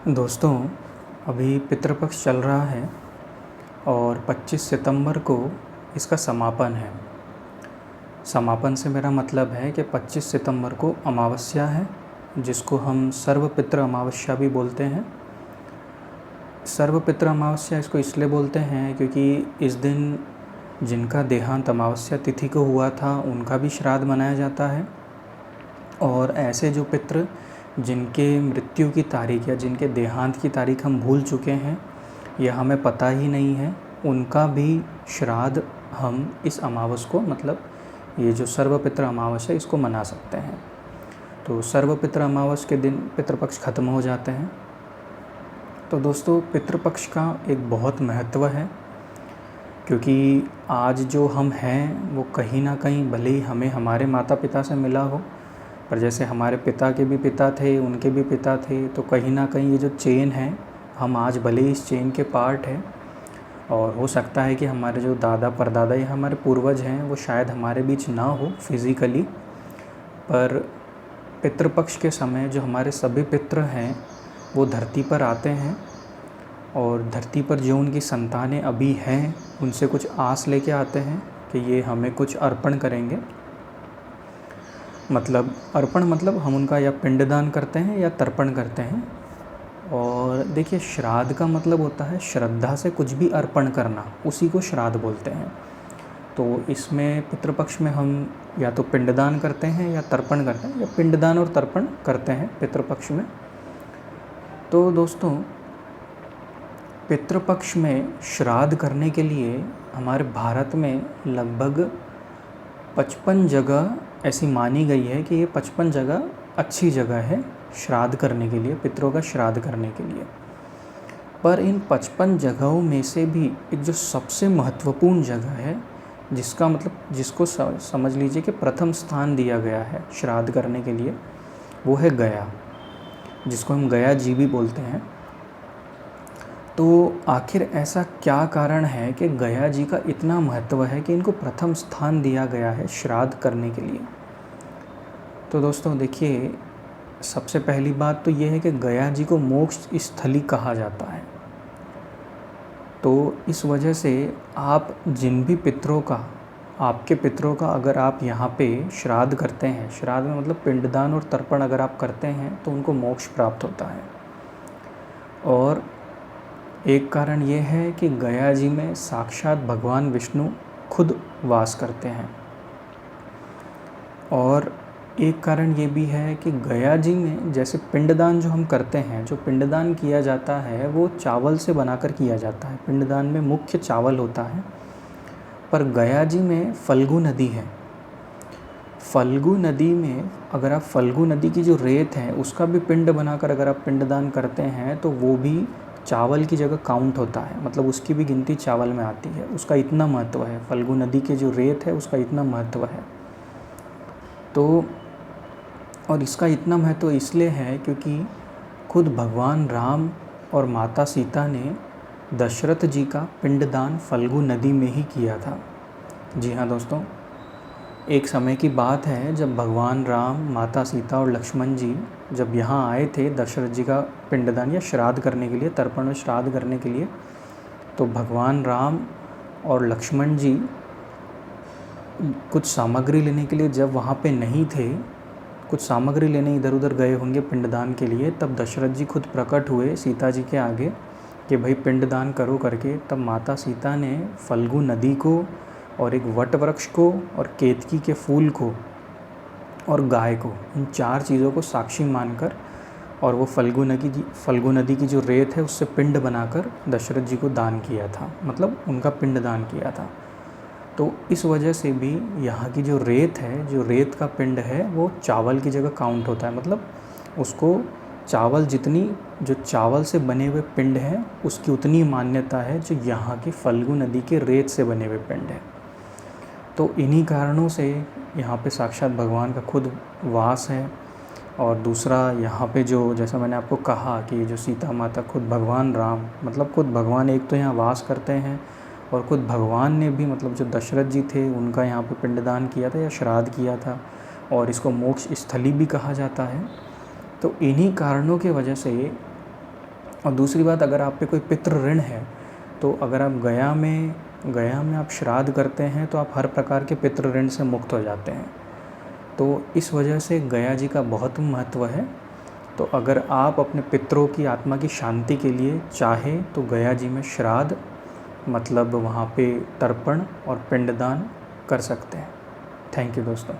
दोस्तों, अभी पितृपक्ष चल रहा है और 25 सितंबर को इसका समापन है। समापन से मेरा मतलब है कि 25 सितंबर को अमावस्या है, जिसको हम सर्वपितृ अमावस्या भी बोलते हैं। सर्वपितृ अमावस्या इसको इसलिए बोलते हैं क्योंकि इस दिन जिनका देहांत अमावस्या तिथि को हुआ था उनका भी श्राद्ध मनाया जाता है, और ऐसे जो पितृ जिनके मृत्यु की तारीख या जिनके देहांत की तारीख हम भूल चुके हैं या हमें पता ही नहीं है, उनका भी श्राद्ध हम इस अमावस को, मतलब ये जो सर्वपितृ अमावस है, इसको मना सकते हैं। तो सर्वपितृ अमावस के दिन पितृपक्ष खत्म हो जाते हैं। तो दोस्तों, पितृपक्ष का एक बहुत महत्व है, क्योंकि आज जो हम हैं वो कहीं ना कहीं भले ही हमें हमारे माता पिता से मिला हो, पर जैसे हमारे पिता के भी पिता थे, उनके भी पिता थे, तो कहीं ना कहीं ये जो चेन है, हम आज भले ही इस चेन के पार्ट हैं। और हो सकता है कि हमारे जो दादा परदादा या हमारे पूर्वज हैं वो शायद हमारे बीच ना हो फिज़िकली, पर पितृपक्ष के समय जो हमारे सभी पितृ हैं वो धरती पर आते हैं, और धरती पर जो उनकी संतानें अभी हैं उनसे कुछ आस लेके आते हैं कि ये हमें कुछ अर्पण करेंगे। मतलब अर्पण मतलब हम उनका या पिंडदान करते हैं या तर्पण करते हैं। और देखिए, श्राद्ध का मतलब होता है श्रद्धा से कुछ भी अर्पण करना, उसी को श्राद्ध बोलते हैं। तो इसमें पितृपक्ष में हम या तो पिंडदान करते हैं या तर्पण करते हैं, या पिंडदान और तर्पण करते हैं पितृपक्ष में। तो दोस्तों, पितृपक्ष में श्राद्ध करने के लिए हमारे भारत में लगभग 55 जगह ऐसी मानी गई है कि ये 55 जगह अच्छी जगह है श्राद्ध करने के लिए, पितरों का श्राद्ध करने के लिए। पर इन 55 जगहों में से भी एक जो सबसे महत्वपूर्ण जगह है, जिसका मतलब जिसको समझ लीजिए कि प्रथम स्थान दिया गया है श्राद्ध करने के लिए, वो है गया, जिसको हम गया जी भी बोलते हैं। तो आखिर ऐसा क्या कारण है कि गया जी का इतना महत्व है कि इनको प्रथम स्थान दिया गया है श्राद्ध करने के लिए? तो दोस्तों देखिए, सबसे पहली बात तो ये है कि गया जी को मोक्ष स्थली कहा जाता है। तो इस वजह से आप जिन भी पितरों का, आपके पितरों का अगर आप यहाँ पे श्राद्ध करते हैं, श्राद्ध में मतलब पिंडदान और तर्पण अगर आप करते हैं, तो उनको मोक्ष प्राप्त होता है। और एक कारण ये है कि गया जी में साक्षात भगवान विष्णु खुद वास करते हैं। और एक कारण ये भी है कि गया जी में जैसे पिंडदान जो हम करते हैं, जो पिंडदान किया जाता है वो चावल से बनाकर किया जाता है। पिंडदान में मुख्य चावल होता है, पर गया जी में फल्गु नदी है। फल्गु नदी में अगर आप फल्गु नदी की जो रेत है उसका भी पिंड बनाकर अगर आप पिंडदान करते हैं, तो वो भी चावल की जगह काउंट होता है, मतलब उसकी भी गिनती चावल में आती है। उसका इतना महत्व है, फल्गु नदी के जो रेत है उसका इतना महत्व है। तो और इसका इतना महत्व इसलिए है क्योंकि खुद भगवान राम और माता सीता ने दशरथ जी का पिंडदान फल्गु नदी में ही किया था। जी हाँ दोस्तों, एक समय की बात है जब भगवान राम, माता सीता और लक्ष्मण जी जब यहाँ आए थे दशरथ जी का पिंडदान या श्राद्ध करने के लिए, तर्पण और श्राद्ध करने के लिए, तो भगवान राम और लक्ष्मण जी कुछ सामग्री लेने के लिए जब वहाँ पे नहीं थे, कुछ सामग्री लेने इधर उधर गए होंगे पिंडदान के लिए, तब दशरथ जी खुद प्रकट हुए सीता जी के आगे कि भाई पिंडदान करो करके। तब माता सीता ने फल्गु नदी को और एक वट वृक्ष को और केतकी के फूल को और गाय को, इन 4 चीज़ों को साक्षी मानकर, और वो फल्गु नदी की जो रेत है उससे पिंड बनाकर दशरथ जी को दान किया था, मतलब उनका पिंड दान किया था। तो इस वजह से भी यहाँ की जो रेत है, जो रेत का पिंड है, वो चावल की जगह काउंट होता है। मतलब उसको चावल जितनी, जो चावल से बने हुए पिंड हैं उसकी उतनी मान्यता है जो यहाँ की फल्गु नदी के रेत से बने हुए पिंड है। तो इन्हीं कारणों से यहाँ पे साक्षात भगवान का खुद वास है। और दूसरा, यहाँ पे जो जैसा मैंने आपको कहा कि जो सीता माता, खुद भगवान राम, मतलब खुद भगवान एक तो यहाँ वास करते हैं, और खुद भगवान ने भी, मतलब जो दशरथ जी थे उनका यहाँ पे पिंडदान किया था या श्राद्ध किया था, और इसको मोक्ष स्थली भी कहा जाता है। तो इन्हीं कारणों के वजह से और दूसरी बात, अगर आप पे कोई पितृ ऋण है तो अगर आप गया में आप श्राद्ध करते हैं तो आप हर प्रकार के पितृ ऋण से मुक्त हो जाते हैं। तो इस वजह से गया जी का बहुत महत्व है। तो अगर आप अपने पितरों की आत्मा की शांति के लिए चाहें तो गया जी में श्राद्ध मतलब वहाँ पे तर्पण और पिंडदान कर सकते हैं। थैंक यू दोस्तों।